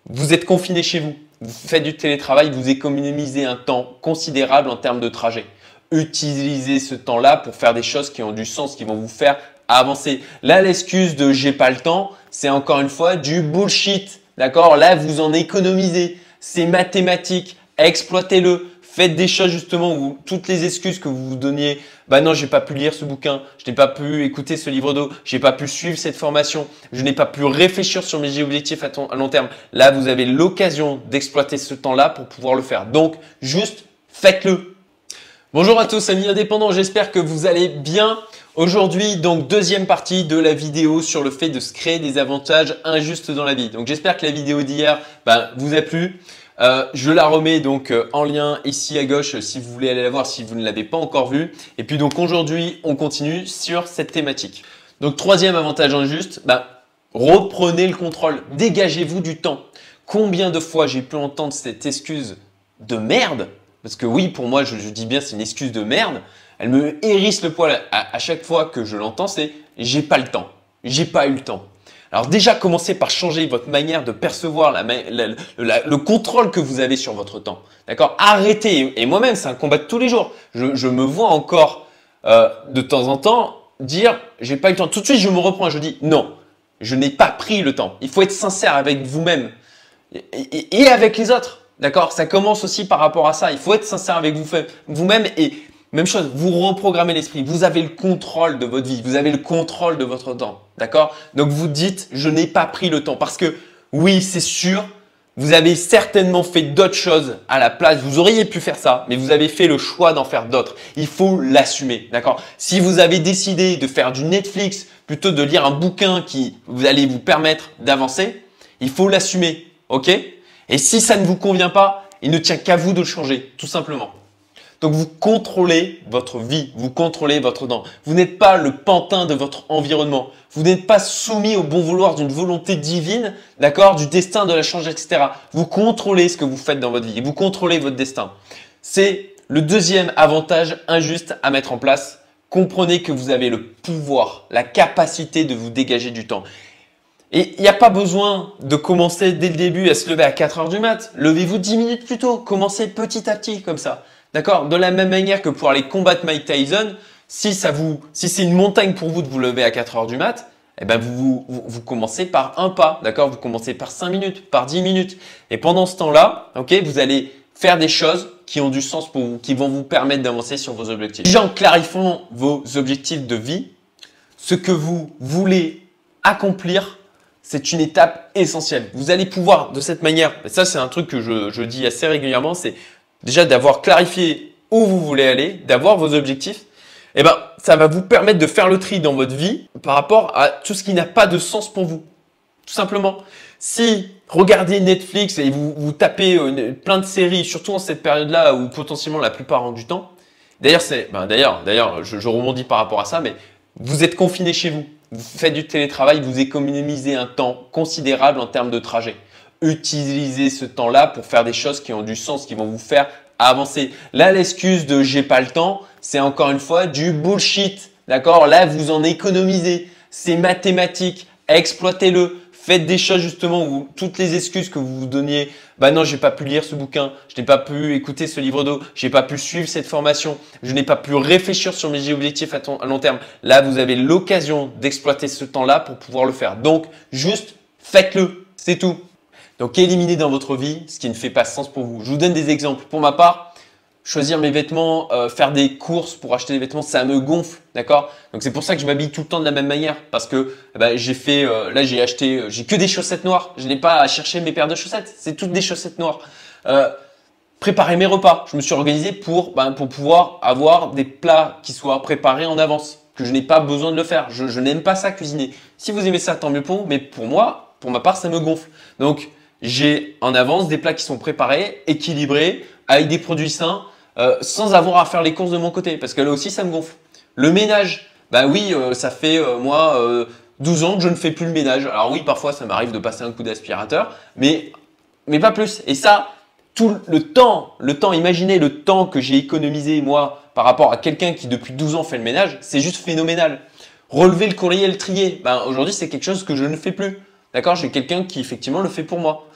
Vous êtes confiné chez vous, vous faites du télétravail, vous économisez un temps considérable en termes de trajet. Utilisez ce temps-là pour faire des choses qui ont du sens, qui vont vous faire avancer. Là, l'excuse de j'ai pas le temps, c'est encore une fois du bullshit. D'accord? Là, vous en économisez. C'est mathématique. Exploitez-le. Faites des choses justement où toutes les excuses que vous vous donniez, bah non, j'ai pas pu lire ce bouquin, je n'ai pas pu écouter ce livre d'eau, j'ai pas pu suivre cette formation, je n'ai pas pu réfléchir sur mes objectifs à long terme. Là, vous avez l'occasion d'exploiter ce temps-là pour pouvoir le faire. Donc, juste faites-le. Bonjour à tous, amis indépendants, j'espère que vous allez bien. Aujourd'hui, donc deuxième partie de la vidéo sur le fait de se créer des avantages injustes dans la vie. Donc j'espère que la vidéo d'hier vous a plu. Je la remets donc en lien ici à gauche si vous voulez aller la voir si vous ne l'avez pas encore vue. Et puis donc aujourd'hui, on continue sur cette thématique. Donc troisième avantage injuste, reprenez le contrôle, dégagez-vous du temps. Combien de fois j'ai pu entendre cette excuse de merde? Parce que oui, pour moi, je dis bien c'est une excuse de merde. Elle me hérisse le poil à chaque fois que je l'entends, c'est j'ai pas le temps, j'ai pas eu le temps. Alors déjà, commencez par changer votre manière de percevoir le contrôle que vous avez sur votre temps. D'accord? Arrêtez. Et moi-même, c'est un combat de tous les jours. Je me vois encore de temps en temps dire j'ai pas eu le temps. Tout de suite, je me reprends et je dis non, je n'ai pas pris le temps. Il faut être sincère avec vous-même et avec les autres. D'accord? Ça commence aussi par rapport à ça. Il faut être sincère avec vous-même et même chose, vous reprogrammez l'esprit. Vous avez le contrôle de votre vie. Vous avez le contrôle de votre temps. D'accord? Donc, vous dites, je n'ai pas pris le temps. Parce que oui, c'est sûr, vous avez certainement fait d'autres choses à la place. Vous auriez pu faire ça, mais vous avez fait le choix d'en faire d'autres. Il faut l'assumer. D'accord? Si vous avez décidé de faire du Netflix plutôt de lire un bouquin qui allez vous permettre d'avancer, il faut l'assumer. OK? Et si ça ne vous convient pas, il ne tient qu'à vous de le changer, tout simplement. Donc, vous contrôlez votre vie, vous contrôlez votre temps. Vous n'êtes pas le pantin de votre environnement. Vous n'êtes pas soumis au bon vouloir d'une volonté divine, d'accord, du destin de la changer, etc. Vous contrôlez ce que vous faites dans votre vie. Vous contrôlez votre destin. C'est le deuxième avantage injuste à mettre en place. Comprenez que vous avez le pouvoir, la capacité de vous dégager du temps. Et il n'y a pas besoin de commencer dès le début à se lever à 4 heures du mat. Levez-vous 10 minutes plus tôt. Commencez petit à petit comme ça. D'accord? De la même manière que pour aller combattre Mike Tyson, si c'est une montagne pour vous de vous lever à 4 heures du mat, vous commencez par un pas. D'accord? Vous commencez par 5 minutes, par 10 minutes. Et pendant ce temps-là, vous allez faire des choses qui ont du sens pour vous, qui vont vous permettre d'avancer sur vos objectifs. Déjà en clarifiant vos objectifs de vie, ce que vous voulez accomplir, c'est une étape essentielle. Vous allez pouvoir de cette manière, et ça c'est un truc que je dis assez régulièrement, c'est déjà d'avoir clarifié où vous voulez aller, d'avoir vos objectifs. Ça va vous permettre de faire le tri dans votre vie par rapport à tout ce qui n'a pas de sens pour vous. Tout simplement. Si regardez Netflix et vous tapez plein de séries, surtout en cette période-là où potentiellement la plupart ont du temps. D'ailleurs, je rebondis par rapport à ça, mais vous êtes confiné chez vous. Vous faites du télétravail, vous économisez un temps considérable en termes de trajet. Utilisez ce temps-là pour faire des choses qui ont du sens, qui vont vous faire avancer. Là, l'excuse de j'ai pas le temps, c'est encore une fois du bullshit. D'accord? Là, vous en économisez. C'est mathématique. Exploitez-le. Faites des choses justement où toutes les excuses que vous vous donniez, non, j'ai pas pu lire ce bouquin, je n'ai pas pu écouter ce livre d'eau, j'ai pas pu suivre cette formation, je n'ai pas pu réfléchir sur mes objectifs à long terme. Là, vous avez l'occasion d'exploiter ce temps-là pour pouvoir le faire. Donc, juste faites-le. C'est tout. Donc, éliminez dans votre vie ce qui ne fait pas sens pour vous. Je vous donne des exemples. Pour ma part, choisir mes vêtements, faire des courses pour acheter des vêtements, ça me gonfle, d'accord? Donc, c'est pour ça que je m'habille tout le temps de la même manière parce que j'ai que des chaussettes noires. Je n'ai pas à chercher mes paires de chaussettes. C'est toutes des chaussettes noires. Préparer mes repas. Je me suis organisé pour pouvoir avoir des plats qui soient préparés en avance, que je n'ai pas besoin de le faire. Je n'aime pas ça cuisiner. Si vous aimez ça, tant mieux pour vous. Mais pour moi, pour ma part, ça me gonfle. Donc, j'ai en avance des plats qui sont préparés, équilibrés, avec des produits sains, sans avoir à faire les courses de mon côté. Parce que là aussi, ça me gonfle. Le ménage, ça fait 12 ans que je ne fais plus le ménage. Alors oui, parfois, ça m'arrive de passer un coup d'aspirateur, mais pas plus. Et ça, tout le temps, imaginez le temps que j'ai économisé moi par rapport à quelqu'un qui depuis 12 ans fait le ménage, c'est juste phénoménal. Relever le courrier et le trier, aujourd'hui, c'est quelque chose que je ne fais plus. D'accord? J'ai quelqu'un qui effectivement le fait pour moi.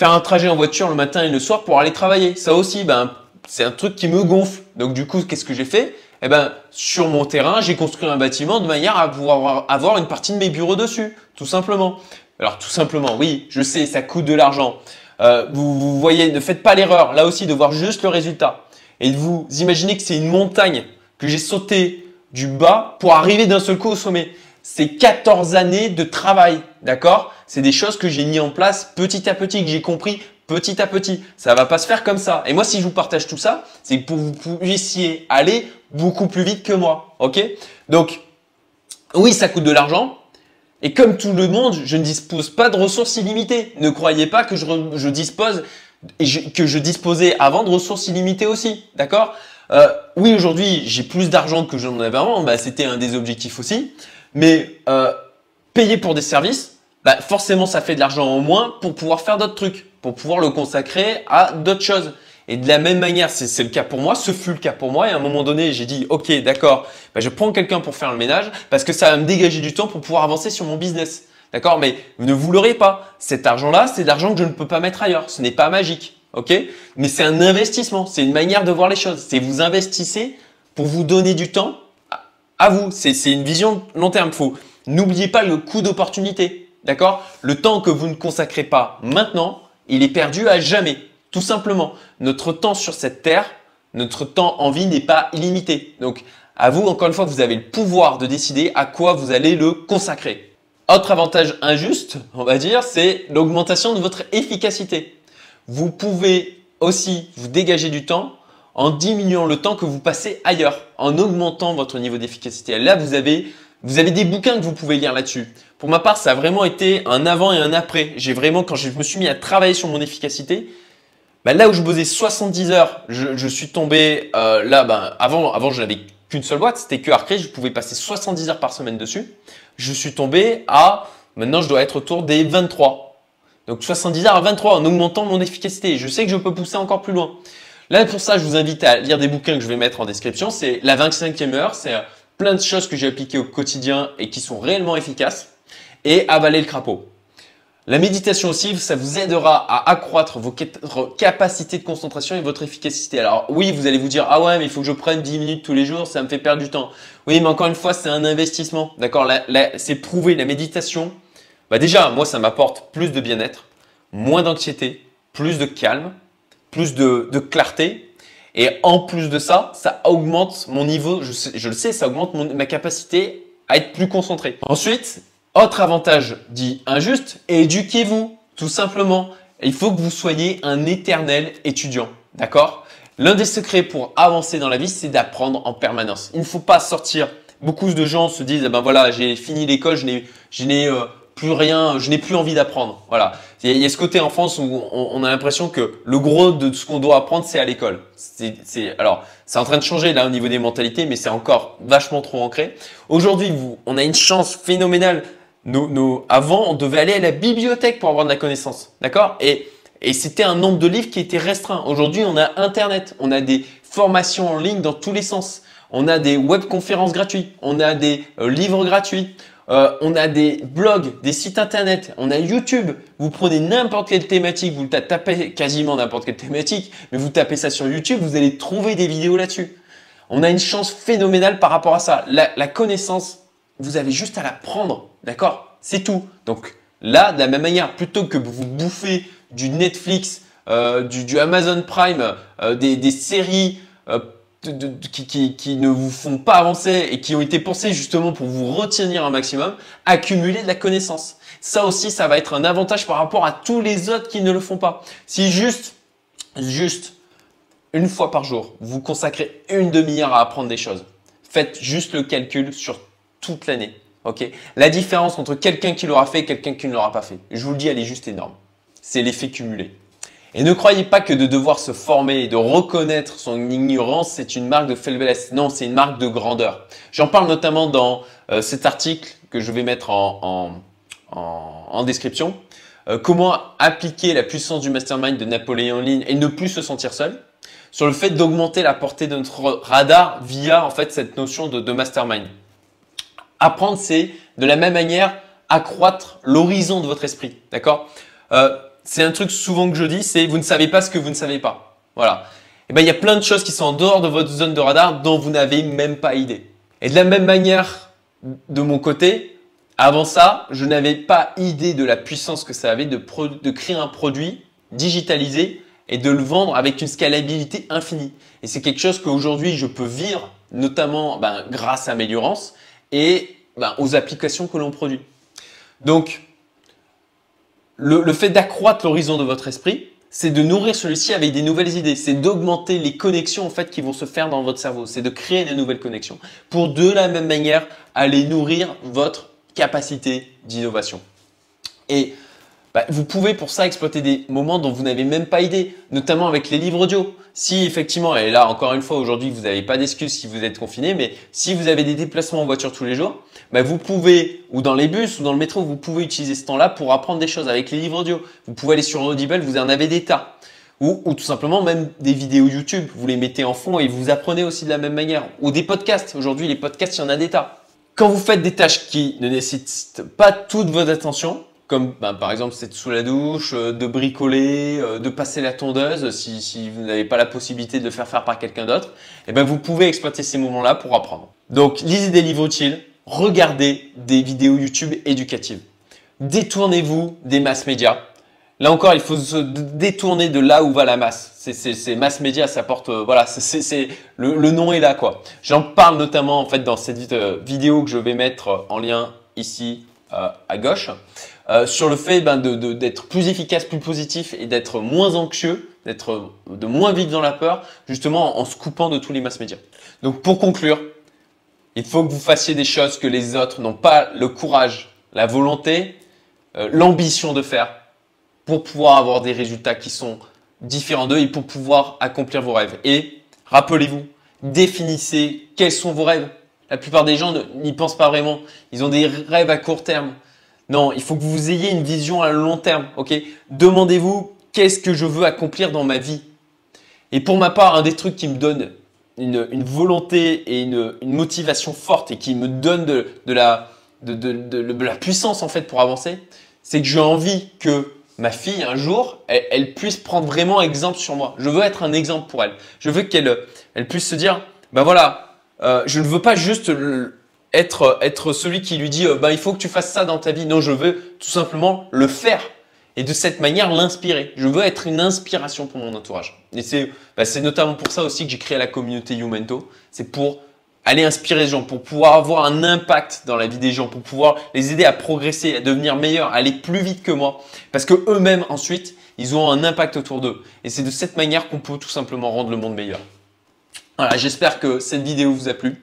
faire un trajet en voiture le matin et le soir pour aller travailler. Ça aussi, ben, c'est un truc qui me gonfle. Donc du coup, qu'est-ce que j'ai fait? Eh ben, sur mon terrain, j'ai construit un bâtiment de manière à pouvoir avoir une partie de mes bureaux dessus, tout simplement. Alors tout simplement, oui, je sais, ça coûte de l'argent. Vous voyez, ne faites pas l'erreur, là aussi, de voir juste le résultat. Et de vous imaginez que c'est une montagne que j'ai sauté du bas pour arriver d'un seul coup au sommet. C'est 14 années de travail, d'accord? C'est des choses que j'ai mis en place petit à petit, que j'ai compris petit à petit. Ça va pas se faire comme ça. Et moi, si je vous partage tout ça, c'est pour que vous puissiez aller beaucoup plus vite que moi, ok? Donc, oui, ça coûte de l'argent. Et comme tout le monde, je ne dispose pas de ressources illimitées. Ne croyez pas que je dispose que je disposais avant de ressources illimitées aussi, d'accord? Oui, aujourd'hui, j'ai plus d'argent que j'en avais avant. Bah, c'était un des objectifs aussi. Mais payer pour des services, bah, forcément, ça fait de l'argent en moins pour pouvoir faire d'autres trucs, pour pouvoir le consacrer à d'autres choses. Et de la même manière, c'est le cas pour moi, ce fut le cas pour moi. Et à un moment donné, j'ai dit, ok, d'accord, bah, je prends quelqu'un pour faire le ménage parce que ça va me dégager du temps pour pouvoir avancer sur mon business. D'accord? Mais ne vous leurrez pas. Cet argent-là, c'est de l'argent que je ne peux pas mettre ailleurs. Ce n'est pas magique. Ok? Mais c'est un investissement. C'est une manière de voir les choses. C'est vous investissez pour vous donner du temps à vous. C'est une vision long terme. N'oubliez pas le coût d'opportunité. D'accord? Le temps que vous ne consacrez pas maintenant, il est perdu à jamais. Tout simplement. Notre temps sur cette terre, notre temps en vie n'est pas illimité. Donc, à vous, encore une fois, vous avez le pouvoir de décider à quoi vous allez le consacrer. Autre avantage injuste, on va dire, c'est l'augmentation de votre efficacité. Vous pouvez aussi vous dégager du temps en diminuant le temps que vous passez ailleurs, en augmentant votre niveau d'efficacité. Là, vous avez des bouquins que vous pouvez lire là-dessus. Pour ma part, ça a vraiment été un avant et un après. J'ai vraiment, quand je me suis mis à travailler sur mon efficacité, bah là où je bossais 70 heures, je suis tombé là. Ben, avant, je n'avais qu'une seule boîte, c'était que Arcade. Je pouvais passer 70 heures par semaine dessus. Je suis tombé à maintenant, je dois être autour des 23. Donc 70 heures à 23 en augmentant mon efficacité. Je sais que je peux pousser encore plus loin. Là, pour ça, je vous invite à lire des bouquins que je vais mettre en description. C'est la 25e heure. C'est plein de choses que j'ai appliquées au quotidien et qui sont réellement efficaces. Et avaler le crapaud. La méditation aussi, ça vous aidera à accroître vos capacités de concentration et votre efficacité. Alors oui, vous allez vous dire, ah ouais, mais il faut que je prenne 10 minutes tous les jours, ça me fait perdre du temps. Oui, mais encore une fois, c'est un investissement. D'accord? C'est prouvé, la méditation. Bah déjà, moi, ça m'apporte plus de bien-être, moins d'anxiété, plus de calme, plus de clarté. Et en plus de ça, ça augmente mon niveau, je le sais, ça augmente ma capacité à être plus concentré. Ensuite, autre avantage dit injuste, éduquez-vous, tout simplement. Il faut que vous soyez un éternel étudiant, d'accord? L'un des secrets pour avancer dans la vie, c'est d'apprendre en permanence. Il ne faut pas sortir. Beaucoup de gens se disent, eh ben voilà, j'ai fini l'école, je n'ai plus rien, je n'ai plus envie d'apprendre. Voilà. Il y a ce côté en France où on a l'impression que le gros de ce qu'on doit apprendre, c'est à l'école. Alors, c'est en train de changer là au niveau des mentalités, mais c'est encore vachement trop ancré. Aujourd'hui, on a une chance phénoménale. Avant, on devait aller à la bibliothèque pour avoir de la connaissance. D'accord? Et c'était un nombre de livres qui était restreint. Aujourd'hui, on a Internet. On a des formations en ligne dans tous les sens. On a des webconférences gratuites. On a des livres gratuits. On a des blogs, des sites Internet. On a YouTube. Vous prenez n'importe quelle thématique. Vous tapez quasiment n'importe quelle thématique. Mais vous tapez ça sur YouTube, vous allez trouver des vidéos là-dessus. On a une chance phénoménale par rapport à ça. La connaissance, vous avez juste à la prendre. D'accord? C'est tout. Donc là, de la même manière, plutôt que vous bouffez du Netflix, du Amazon Prime, des séries qui ne vous font pas avancer et qui ont été pensées justement pour vous retenir un maximum, accumulez de la connaissance. Ça aussi, ça va être un avantage par rapport à tous les autres qui ne le font pas. Si juste une fois par jour, vous consacrez une demi-heure à apprendre des choses, faites juste le calcul sur toute l'année. Okay. La différence entre quelqu'un qui l'aura fait et quelqu'un qui ne l'aura pas fait, je vous le dis, elle est juste énorme. C'est l'effet cumulé. Et ne croyez pas que de devoir se former et de reconnaître son ignorance, c'est une marque de faiblesse. Non, c'est une marque de grandeur. J'en parle notamment dans cet article que je vais mettre en description. Comment appliquer la puissance du mastermind de Napoléon Hill et ne plus se sentir seul. Sur le fait d'augmenter la portée de notre radar via en fait cette notion de mastermind. Apprendre, c'est de la même manière accroître l'horizon de votre esprit. D'accord? c'est un truc souvent que je dis, c'est vous ne savez pas ce que vous ne savez pas. Voilà. Et ben, il y a plein de choses qui sont en dehors de votre zone de radar dont vous n'avez même pas idée. Et de la même manière, de mon côté, avant ça, je n'avais pas idée de la puissance que ça avait de créer un produit digitalisé et de le vendre avec une scalabilité infinie. Et c'est quelque chose qu'aujourd'hui, je peux vivre, notamment grâce à Méliorance et aux applications que l'on produit. Donc, le fait d'accroître l'horizon de votre esprit, c'est de nourrir celui-ci avec des nouvelles idées. C'est d'augmenter les connexions en fait qui vont se faire dans votre cerveau. C'est de créer des nouvelles connexions pour de la même manière aller nourrir votre capacité d'innovation. Et vous pouvez pour ça exploiter des moments dont vous n'avez même pas idée, notamment avec les livres audio. Si effectivement, et là encore une fois aujourd'hui vous n'avez pas d'excuses si vous êtes confiné, mais si vous avez des déplacements en voiture tous les jours, vous pouvez, ou dans les bus ou dans le métro, vous pouvez utiliser ce temps-là pour apprendre des choses avec les livres audio. Vous pouvez aller sur Audible, vous en avez des tas. Ou tout simplement même des vidéos YouTube, vous les mettez en fond et vous apprenez aussi de la même manière. Ou des podcasts, aujourd'hui les podcasts, il y en a des tas. Quand vous faites des tâches qui ne nécessitent pas toute votre attention, comme par exemple c'est sous la douche, de bricoler, de passer la tondeuse, si vous n'avez pas la possibilité de le faire par quelqu'un d'autre, vous pouvez exploiter ces moments-là pour apprendre. Donc lisez des livres utiles, regardez des vidéos YouTube éducatives. Détournez-vous des masses médias. Là encore, il faut se détourner de là où va la masse. C'est mass média, ça porte, voilà, le nom est là quoi. J'en parle notamment en fait dans cette vidéo que je vais mettre en lien ici à gauche sur le fait d'être plus efficace, plus positif et d'être moins anxieux, de moins vivre dans la peur, justement en se coupant de tous les mass médias. Donc pour conclure, il faut que vous fassiez des choses que les autres n'ont pas le courage, la volonté, l'ambition de faire, pour pouvoir avoir des résultats qui sont différents d'eux et pour pouvoir accomplir vos rêves. Et rappelez-vous, définissez quels sont vos rêves. La plupart des gens n'y pensent pas vraiment. Ils ont des rêves à court terme. Non, il faut que vous ayez une vision à long terme. Ok ? Demandez-vous qu'est-ce que je veux accomplir dans ma vie. Et pour ma part, un des trucs qui me donne une volonté et une motivation forte et qui me donne de la puissance en fait pour avancer, c'est que j'ai envie que ma fille, un jour, elle puisse prendre vraiment exemple sur moi. Je veux être un exemple pour elle. Je veux qu'elle puisse se dire, voilà, je ne veux pas juste être celui qui lui dit, il faut que tu fasses ça dans ta vie. Non, je veux tout simplement le faire et de cette manière l'inspirer. Je veux être une inspiration pour mon entourage. Et c'est notamment pour ça aussi que j'ai créé la communauté Youmento. C'est pour aller inspirer les gens, pour pouvoir avoir un impact dans la vie des gens, pour pouvoir les aider à progresser, à devenir meilleurs, à aller plus vite que moi. Parce que eux-mêmes, ensuite, ils ont un impact autour d'eux. Et c'est de cette manière qu'on peut tout simplement rendre le monde meilleur. Voilà, j'espère que cette vidéo vous a plu.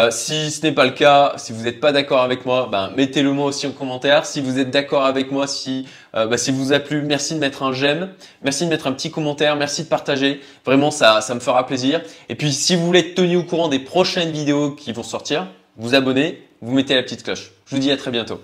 Si ce n'est pas le cas, si vous n'êtes pas d'accord avec moi, mettez-le moi aussi en commentaire. Si vous êtes d'accord avec moi, si vous a plu, merci de mettre un j'aime, merci de mettre un petit commentaire, merci de partager. Vraiment, ça me fera plaisir. Et puis, si vous voulez être tenu au courant des prochaines vidéos qui vont sortir, vous abonnez, vous mettez la petite cloche. Je vous dis à très bientôt.